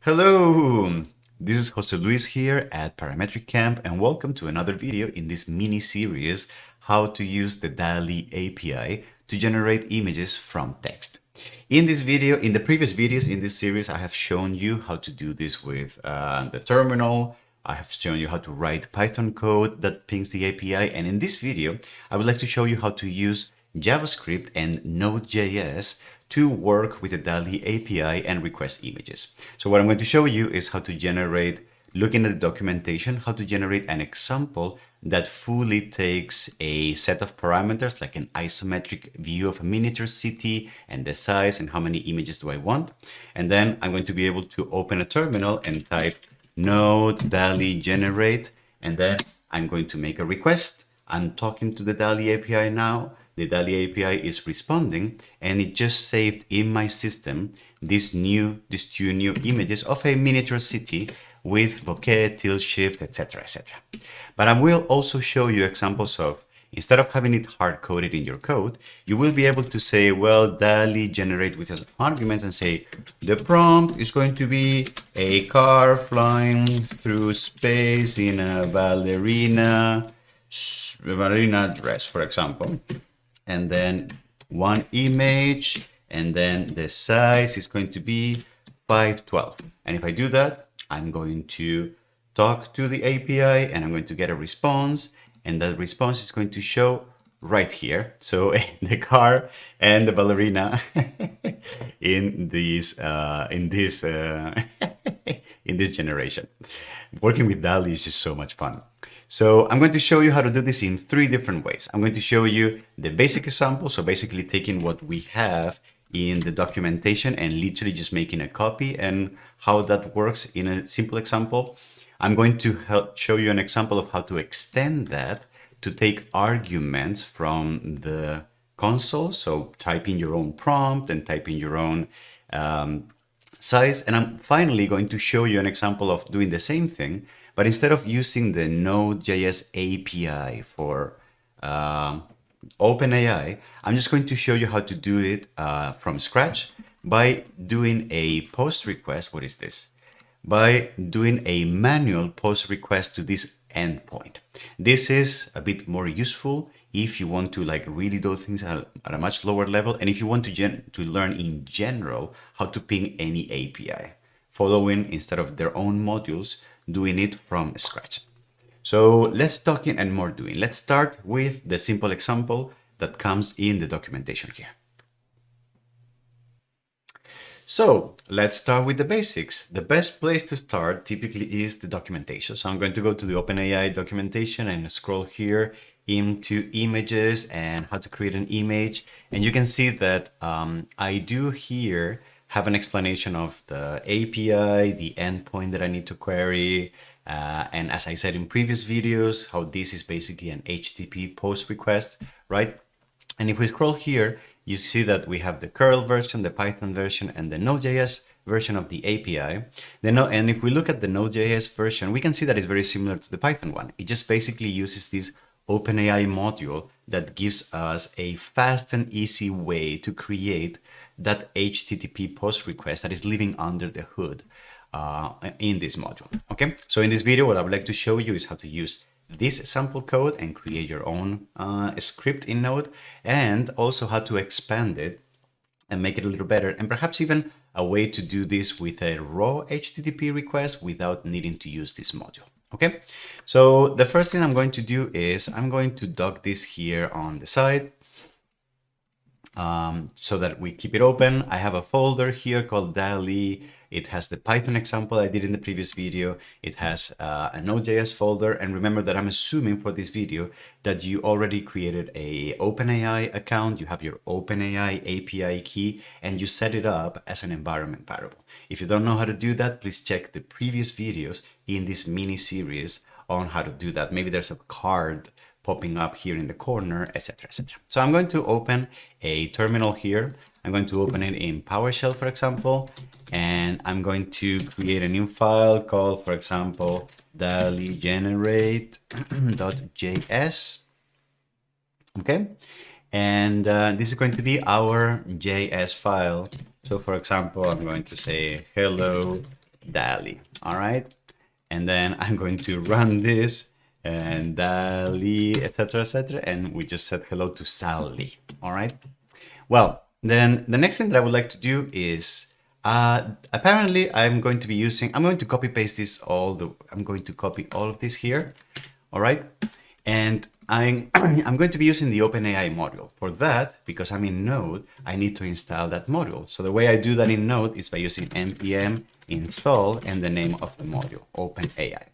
Hello, this is Jose Luis here at Parametric Camp, and welcome to another video in this mini series, how to use the Dall-E API to generate images from text. In this video, in the previous videos in this series, I have shown you how to do this with the terminal. I have shown you how to write Python code that pings the API, and in this video, I would like to show you how to use JavaScript and Node.js to work with the Dall-E API and request images. So what I'm going to show you is how to generate, looking at the documentation, how to generate an example that fully takes a set of parameters like an isometric view of a miniature city and the size and how many images do I want. And then I'm going to be able to open a terminal and type node Dall-E generate, and then I'm going to make a request. I'm talking to the Dall-E API now. The Dall-E API is responding, and it just saved in my system these two new images of a miniature city with bokeh, tilt shift, etc., etc. But I will also show you examples of, instead of having it hard-coded in your code, you will be able to say, well, Dall-E generate with arguments and say, the prompt is going to be a car flying through space in a ballerina dress, for example. And then one image, and then the size is going to be 512. And if I do that, I'm going to talk to the API and I'm going to get a response, and that response is going to show right here. So the car and the ballerina in this in this generation. Working with Dall-E is just so much fun. So I'm going to show you how to do this in 3 different ways. I'm going to show you the basic example, so basically taking what we have in the documentation and literally just making a copy and how that works in a simple example. I'm going to show you an example of how to extend that to take arguments from the console, so type in your own prompt and type in your own size. And I'm finally going to show you an example of doing the same thing, but instead of using the Node.js API for OpenAI, I'm just going to show you how to do it from scratch by doing a post request. What is this? By doing a manual post request to this endpoint. This is a bit more useful if you want to really do things at a much lower level, and if you want to learn in general how to ping any API, following instead of their own modules, doing it from scratch. So let's talk in and more doing. Let's start with the simple example that comes in the documentation here. So let's start with the basics. The best place to start typically is the documentation. So I'm going to go to the OpenAI documentation and scroll here into images and how to create an image. And you can see that I do here have an explanation of the API, the endpoint that I need to query, and as I said in previous videos, how this is basically an HTTP post request, right? And if we scroll here, you see that we have the curl version, the Python version, and the Node.js version of the API. And if we look at the Node.js version, we can see that it's very similar to the Python one. It just basically uses this OpenAI module that gives us a fast and easy way to create that HTTP post request that is living under the hood in this module. Okay, so in this video, what I would like to show you is how to use this sample code and create your own script in Node, and also how to expand it and make it a little better, and perhaps even a way to do this with a raw HTTP request without needing to use this module. Okay, so the first thing I'm going to do is I'm going to dock this here on the side so that we keep it open. I have a folder here called Dall-E. It has the Python example I did in the previous video. It has a Node.js folder. And remember that I'm assuming for this video that you already created a OpenAI account. You have your OpenAI API key and you set it up as an environment variable. If you don't know how to do that, please check the previous videos in this mini series on how to do that. Maybe there's a card popping up here in the corner, etc., etc. So I'm going to open a terminal here. I'm going to open it in PowerShell, for example, and I'm going to create a new file called, for example, Dall-E generate.js. Okay, and this is going to be our JS file. So, for example, I'm going to say hello Dall-E, all right? And then I'm going to run this and Dall-E, etc., and we just said hello to Sally, all right? Well, then the next thing that I would like to do is, apparently I'm going to copy paste this I'm going to copy all of this here, all right? And I'm going to be using the OpenAI module. For that, because I'm in Node, I need to install that module. So the way I do that in Node is by using npm install and the name of the module, OpenAI.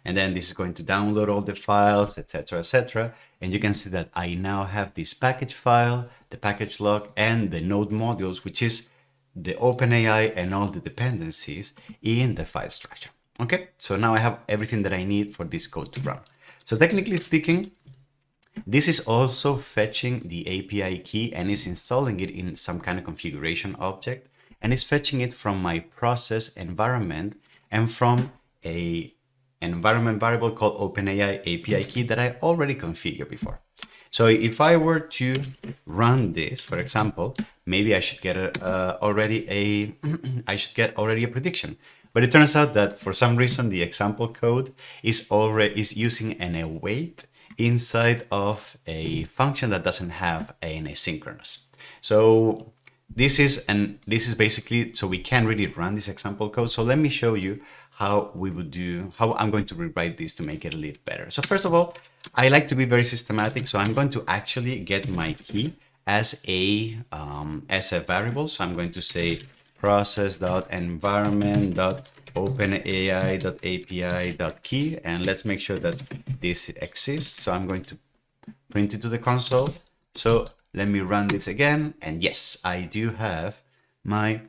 And then this is going to download all the files, etc., etc. And you can see that I now have this package file, the package log, and the Node modules, which is the OpenAI and all the dependencies in the file structure. Okay, so now I have everything that I need for this code to run. So technically speaking, this is also fetching the API key and is installing it in some kind of configuration object, and is fetching it from my process environment and from an environment variable called OpenAI API key that I already configured before. So if I were to run this, for example, maybe I should get already a prediction. But it turns out that for some reason the example code is using an await inside of a function that doesn't have an asynchronous. So this is basically, so we can really run this example code. So let me show you how I'm going to rewrite this to make it a little better. So first of all, I like to be very systematic. So I'm going to actually get my key as a variable. So I'm going to say process.environment.openai.api.key, and let's make sure that this exists. So I'm going to print it to the console. So let me run this again, and yes, I do have my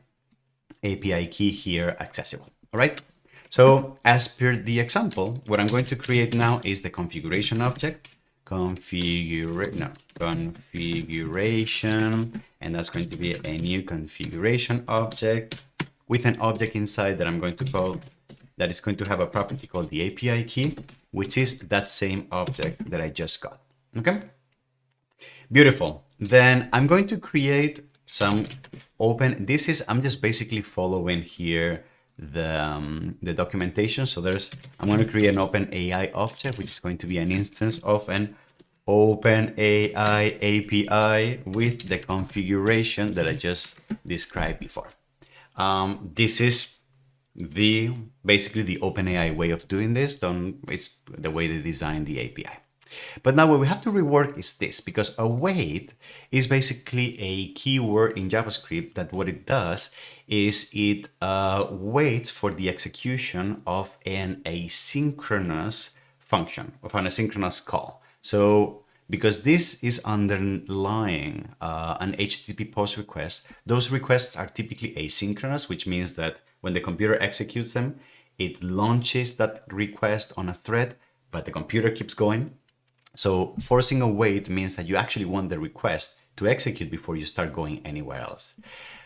API key here accessible. All right. So as per the example, what I'm going to create now is the configuration object, configuration, and that's going to be a new configuration object with an object inside that I'm going to call, that is going to have a property called the API key, which is that same object that I just got. Okay, beautiful. Then I'm going to create some I'm just basically following here the documentation. So I'm going to create an OpenAI object, which is going to be an instance of an OpenAI API with the configuration that I just described before. This is basically the OpenAI way of doing this. It's the way they design the API. But now what we have to rework is this, because await is basically a keyword in JavaScript that what it does is it waits for the execution of an asynchronous function, of an asynchronous call. So because this is underlying an HTTP post request, those requests are typically asynchronous, which means that when the computer executes them, it launches that request on a thread, but the computer keeps going. So forcing await means that you actually want the request to execute before you start going anywhere else.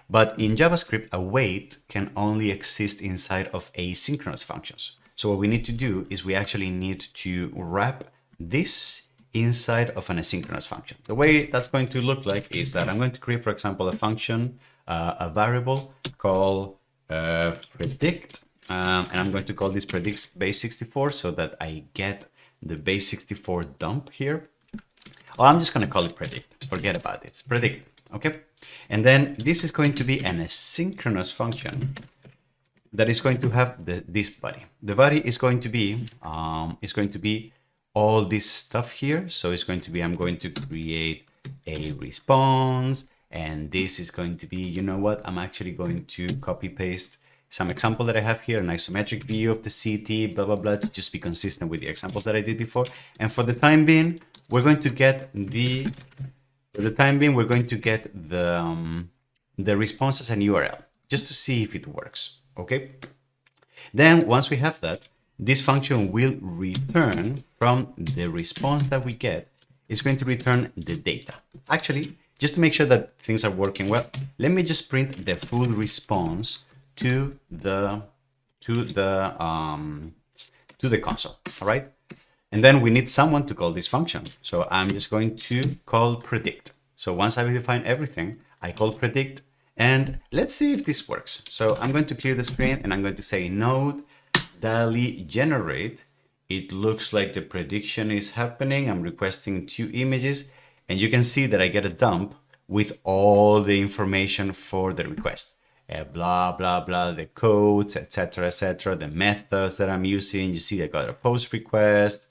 But in JavaScript, await can only exist inside of asynchronous functions. So what we need to do is we actually need to wrap this inside of an asynchronous function. The way that's going to look like is that I'm going to create, for example, a function, a variable called predict, and I'm going to call this predict base64 so that I get the base64 dump here. Oh, I'm just going to call it predict. Forget about it. It's predict. Okay. And then this is going to be an asynchronous function that is going to have this body. The body is going to be all this stuff here. So it's going to be, I'm going to create a response, and this is going to be, you know what? I'm actually going to copy paste some example that I have here, an isometric view of the city, blah, blah, blah, to just be consistent with the examples that I did before. And for the time being, we're going to get the response as an URL, just to see if it works, okay? Then once we have that, this function will return from the response that we get, it's going to return the data. Actually, just to make sure that things are working well, let me just print the full response to the console, all right? And then we need someone to call this function. So I'm just going to call predict. So once I define everything, I call predict, And let's see if this works. So I'm going to clear the screen and I'm going to say node Dall-E generate. It looks like the prediction is happening. I'm requesting 2 images and you can see that I get a dump with all the information for the request. Blah, blah, blah, the codes, etc., the methods that I'm using. You see I got a post request,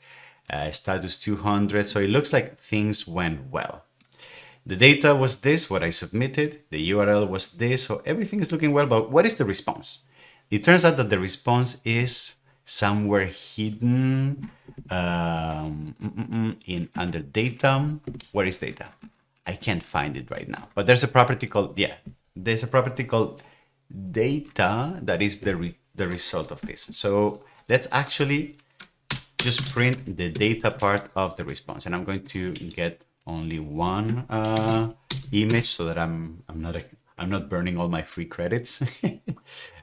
status 200. So it looks like things went well. The data was this, what I submitted. The URL was this, so everything is looking well, but what is the response? It turns out that the response is somewhere hidden in under data. Where is data? I can't find it right now, but there's a property called, there's a property called data that is the result of this. So let's actually just print the data part of the response, and I'm going to get only one image so that I'm not burning all my free credits.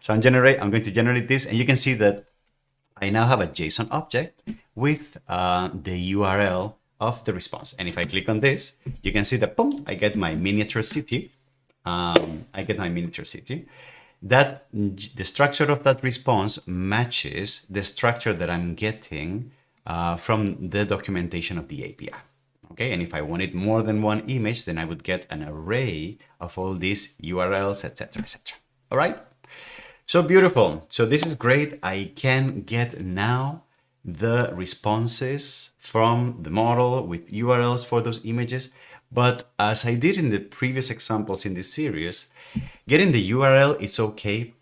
So I'm going to generate this, and you can see that I now have a JSON object with the URL of the response. And if I click on this, you can see that boom, I get my miniature city. That the structure of that response matches the structure that I'm getting from the documentation of the API. Okay, and if I wanted more than one image, then I would get an array of all these URLs, etc., etc. All right, so beautiful. So this is great. I can get now the responses from the model with URLs for those images. But as I did in the previous examples in this series, getting the URL is okay.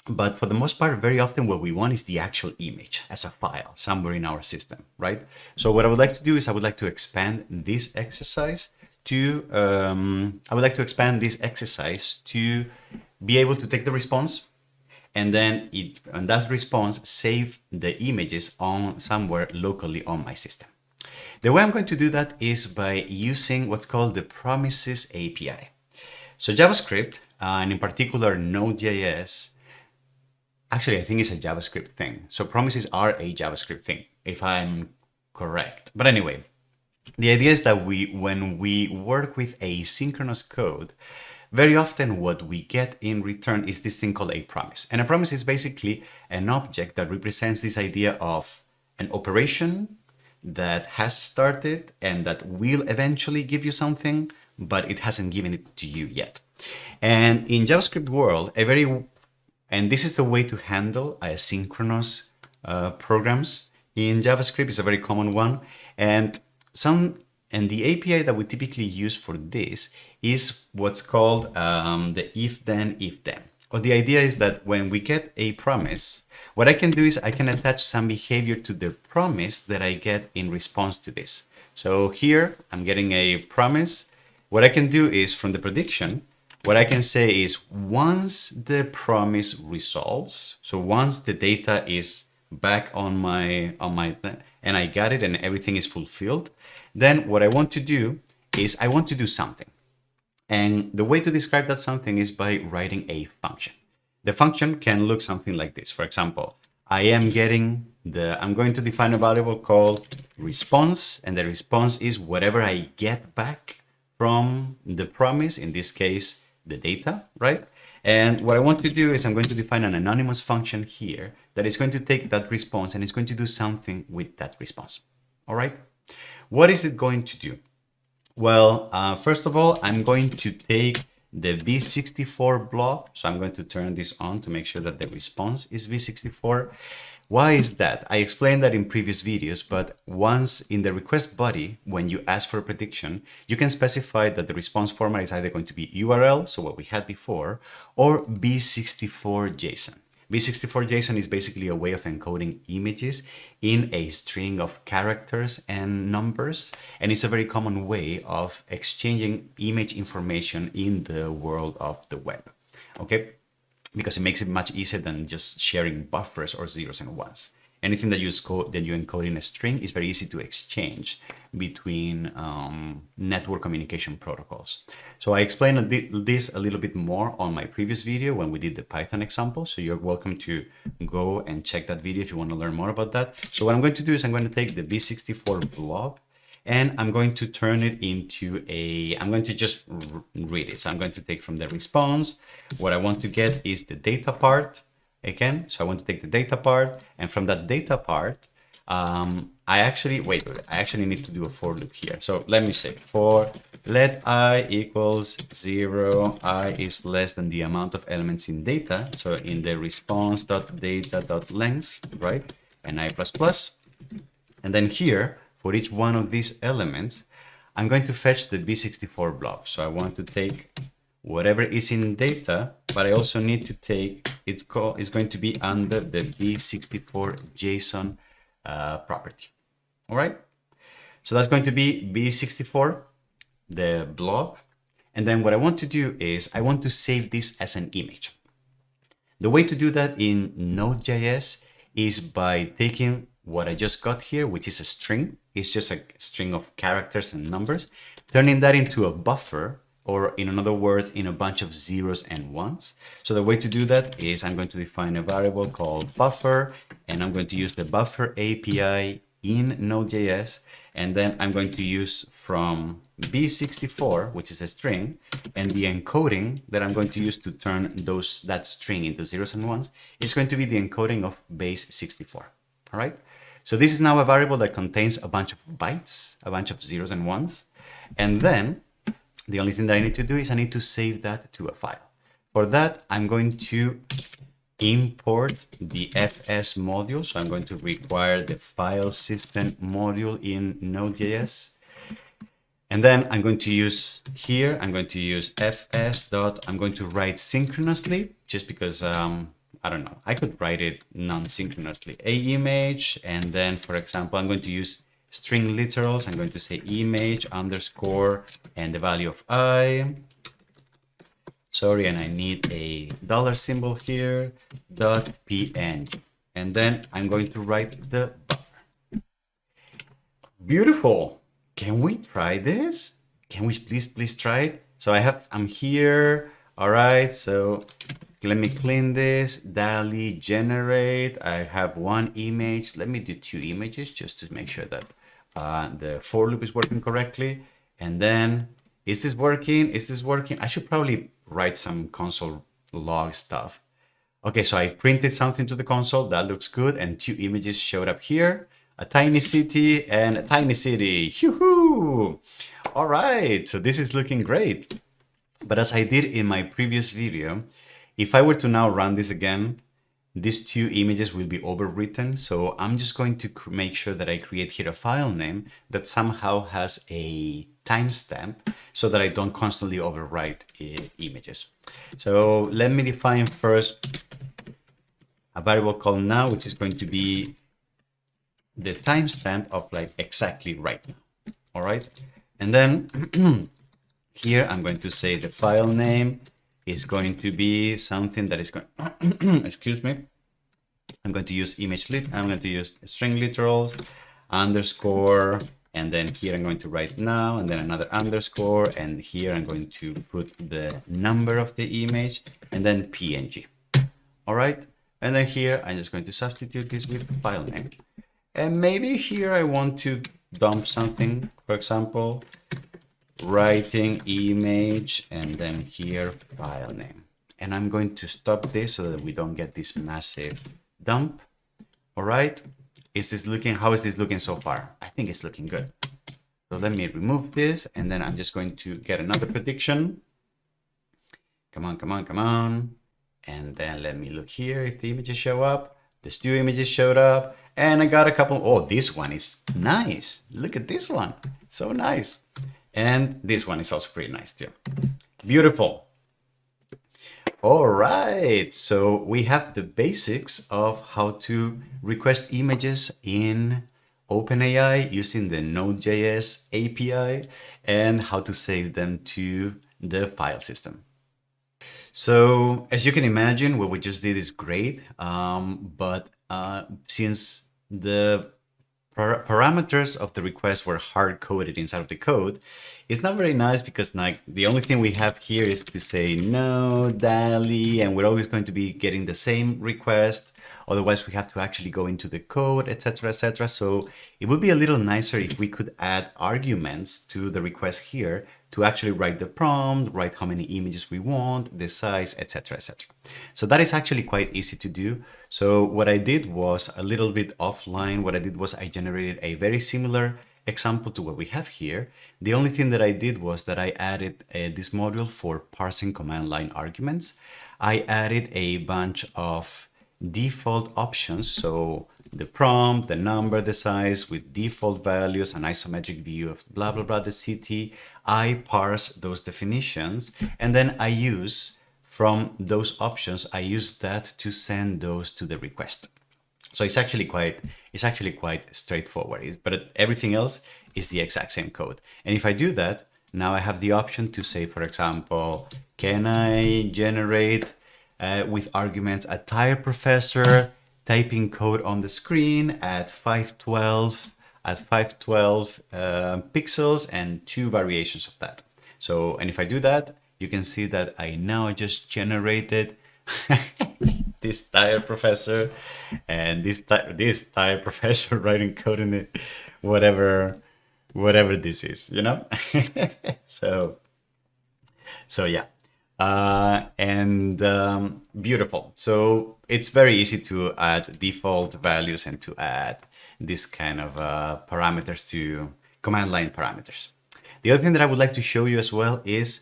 But for the most part, very often what we want is the actual image as a file somewhere in our system, right? So what I would like to do is I would like to expand this exercise to be able to take the response and then on that response save the images on somewhere locally on my system. The way I'm going to do that is by using what's called the Promises API. So JavaScript, and in particular Node.js, actually, I think it's a JavaScript thing. So promises are a JavaScript thing, if I'm correct. But anyway, the idea is that when we work with asynchronous code, very often what we get in return is this thing called a promise. And a promise is basically an object that represents this idea of an operation that has started and that will eventually give you something, but it hasn't given it to you yet. And in JavaScript world, and this is the way to handle asynchronous programs in JavaScript. Is a very common one. And the API that we typically use for this is what's called the if-then. Or the idea is that when we get a promise, what I can do is I can attach some behavior to the promise that I get in response to this. So here I'm getting a promise. What I can do is from the prediction, what I can say is once the promise resolves, so once the data is back on my and I got it and everything is fulfilled, then what I want to do is I want to do something. And the way to describe that something is by writing a function. The function can look something like this. For example, I'm going to define a variable called response, and the response is whatever I get back from the promise, in this case, the data, right? And what I want to do is I'm going to define an anonymous function here that is going to take that response and it's going to do something with that response. All right. What is it going to do? Well, first of all, I'm going to take the v64 blob. So I'm going to turn this on to make sure that the response is v64. Why is that? I explained that in previous videos, but once in the request body, when you ask for a prediction, you can specify that the response format is either going to be URL, so what we had before, or v64 JSON. v64 JSON is basically a way of encoding images in a string of characters and numbers, and it's a very common way of exchanging image information in the world of the web. Okay? Because it makes it much easier than just sharing buffers or zeros and ones. Anything that you encode in a string is very easy to exchange between network communication protocols. So I explained this a little bit more on my previous video when we did the Python example. So you're welcome to go and check that video if you want to learn more about that. So what I'm going to do is I'm going to take the v64 blob and I'm going to turn it into I'm going to just read it. So I'm going to take from the response. What I want to get is the data part again. So I want to take the data part, and from that data part, I actually need to do a for loop here. So let me say for let I equals 0, I is less than the amount of elements in data. So in the response.data.length, right? And I plus plus. And then here, for each one of these elements, I'm going to fetch the B64 blob. So I want to take whatever is in data, but I also need to take, it's going to be under the B64 JSON property. All right. So that's going to be B64, the blob. And then what I want to do is I want to save this as an image. The way to do that in Node.js is by taking what I just got here, which is a string. It's just a string of characters and numbers, turning that into a buffer, or in other words, in a bunch of zeros and ones. So the way to do that is I'm going to define a variable called buffer, and I'm going to use the buffer API in Node.js, and then I'm going to use from B64, which is a string, and the encoding that I'm going to use to turn that string into zeros and ones is going to be the encoding of base 64. All right. So this is now a variable that contains a bunch of bytes, a bunch of zeros and ones, and then the only thing that I need to do is I need to save that to a file. For that, I'm going to import the fs module. So I'm going to require the file system module in Node.js. And then I'm going to use here, I'm going to use fs dot, I'm going to write synchronously, just because, I don't know, I could write it non-synchronously, a image. And then, for example, I'm going to use string literals. I'm going to say image underscore and the value of I. Sorry, and I need a dollar symbol here, dot png. And then I'm going to write the buffer. Beautiful. Can we try this? Can we please try it? So I'm here. All right, so let me clean this. Dall-E generate. I have one image. Let me do 2 images just to make sure that the for loop is working correctly. And then, is this working? Is this working? I should probably write some console log stuff. Okay, so I printed something to the console. That looks good. And 2 images showed up here. A tiny city and a tiny city. Yoo-hoo! All right, so this is looking great. But as I did in my previous video, if I were to now run this again, these 2 images will be overwritten. So I'm just going to make sure that I create here a file name that somehow has a timestamp so that I don't constantly overwrite images. So let me define first a variable called now, which is going to be the timestamp of like exactly right now. All right. And then here I'm going to say the file name is going to be something that is going, excuse me. I'm going to use I'm going to use string literals underscore, and then here I'm going to write now, and then another underscore, and here I'm going to put the number of the image, and then PNG. All right. And then here I'm just going to substitute this with file name. And maybe here I want to dump something, for example, writing image, and then here file name. And I'm going to stop this so that we don't get this massive dump. All right. How is this looking so far? I think it's looking good. So let me remove this, and then I'm just going to get another prediction. Come on, come on, come on. And then let me look here if the images show up. There's 2 images showed up. And I got a couple. Oh, this one is nice. Look at this one. So nice. And this one is also pretty nice too. Beautiful. All right. So we have the basics of how to request images in OpenAI using the Node.js API and how to save them to the file system. So as you can imagine, what we just did is great. But since the parameters of the request were hard-coded inside of the code, it's not very nice because like the only thing we have here is to say no, Dall-E, and we're always going to be getting the same request Otherwise, we have to actually go into the code, etc., etc. So it would be a little nicer if we could add arguments to the request here to actually write the prompt, write how many images we want, the size, etc., etc. So that is actually quite easy to do. So what I did was a little bit offline. What I did was I generated a very similar example to what we have here. The only thing that I did was that I added this module for parsing command line arguments. I added a bunch of default options. So the prompt, the number, the size with default values, an isometric view of blah, blah, blah, the city. I parse those definitions, and then I use from those options, I use that to send those to the request. So it's actually quite straightforward, but everything else is the exact same code. And if I do that, now I have the option to say, for example, can I generate with arguments a tire professor typing code on the screen at 512 pixels and 2 variations of that. So, and if I do that, you can see that I now just generated this tire professor and this tire professor writing code in it, whatever this is, you know. so yeah, and beautiful. So it's very easy to add default values and to add this kind of parameters to command line parameters. The other thing that I would like to show you as well is,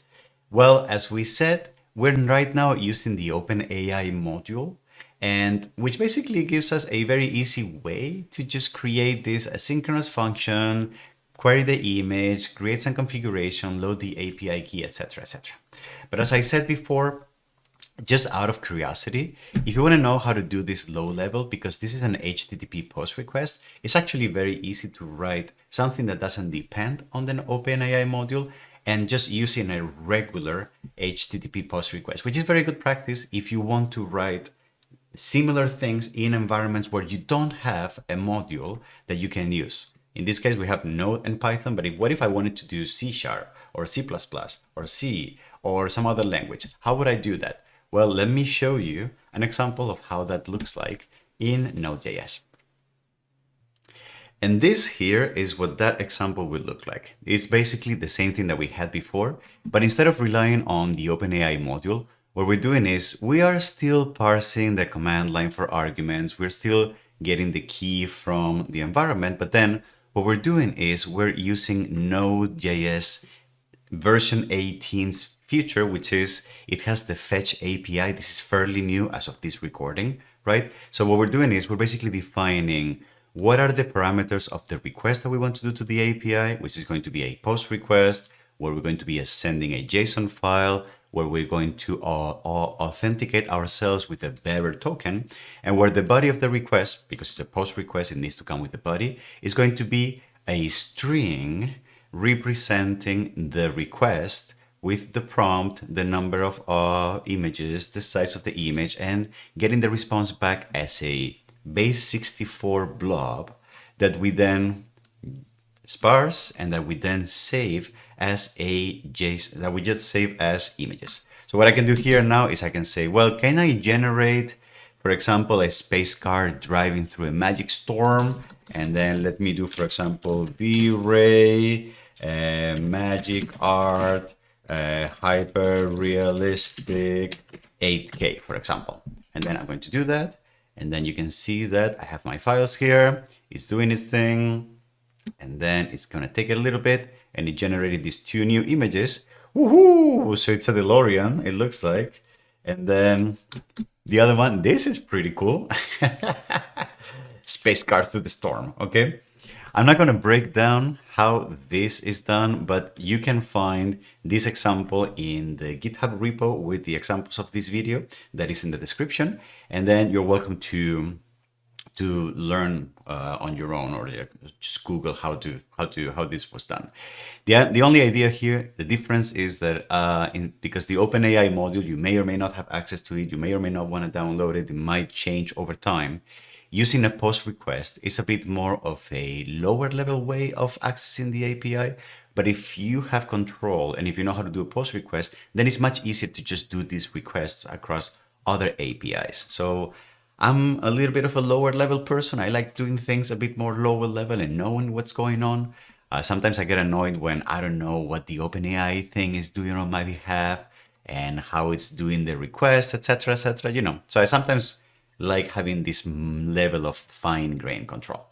well, as we said, we're right now using the OpenAI module, and which basically gives us a very easy way to just create this asynchronous function, query the image, create some configuration, load the API key, etc., etc. But as I said before, just out of curiosity, if you want to know how to do this low level, because this is an HTTP post request, it's actually very easy to write something that doesn't depend on the OpenAI module and just using a regular HTTP post request, which is very good practice if you want to write similar things in environments where you don't have a module that you can use. In this case, we have Node and Python, but what if I wanted to do C# or C++ or C or some other language? How would I do that? Well, let me show you an example of how that looks like in Node.js. And this here is what that example would look like. It's basically the same thing that we had before, but instead of relying on the OpenAI module, what we're doing is we are still parsing the command line for arguments. We're still getting the key from the environment, but then what we're doing is we're using Node.js version 18's feature, which is it has the fetch API. This is fairly new as of this recording, right? So what we're doing is we're basically defining what are the parameters of the request that we want to do to the API, which is going to be a post request, where we're going to be sending a JSON file, where we're going to authenticate ourselves with a bearer token, and where the body of the request, because it's a post request, it needs to come with the body, is going to be a string representing the request with the prompt, the number of images, the size of the image, and getting the response back as a base64 blob that we then sparse and that we then save as a JSON, that we just save as images. So what I can do here now is I can say, well, can I generate, for example, a space car driving through a magic storm? And then let me do, for example, V-Ray, magic art, hyper realistic 8K, for example. And then I'm going to do that. And then you can see that I have my files here. It's doing its thing. And then it's going to take a little bit. And it generated these 2 new images. Woohoo! So it's a DeLorean, it looks like. And then the other one, this is pretty cool. Space car through the storm, okay? I'm not going to break down how this is done, but you can find this example in the GitHub repo with the examples of this video that is in the description. And then you're welcome to learn on your own, or just Google how this was done. The only idea here, the difference is that because the OpenAI module, you may or may not have access to it, you may or may not want to download it, it might change over time. Using a post request is a bit more of a lower level way of accessing the API. But if you have control and if you know how to do a post request, then it's much easier to just do these requests across other APIs. So I'm a little bit of a lower level person. I like doing things a bit more lower level and knowing what's going on. Sometimes I get annoyed when I don't know what the OpenAI thing is doing on my behalf and how it's doing the request, etc., etc. So I sometimes like having this level of fine grained control.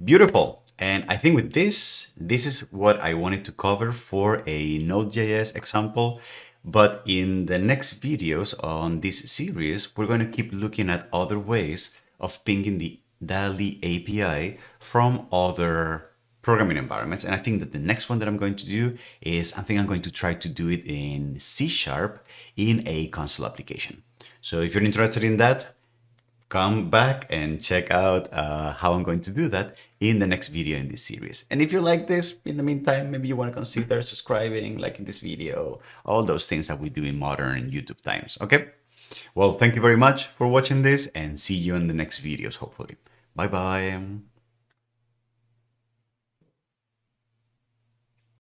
Beautiful. And I think with this is what I wanted to cover for a Node.js example. But in the next videos on this series, we're going to keep looking at other ways of pinging the Dall-E API from other programming environments. And I think that the next one that I'm going to do is, I think I'm going to try to do it in C# in a console application. So if you're interested in that, come back and check out how I'm going to do that in the next video in this series. And if you like this, in the meantime, maybe you want to consider subscribing, liking this video, all those things that we do in modern YouTube times, okay? Well, thank you very much for watching this and see you in the next videos, hopefully. Bye-bye.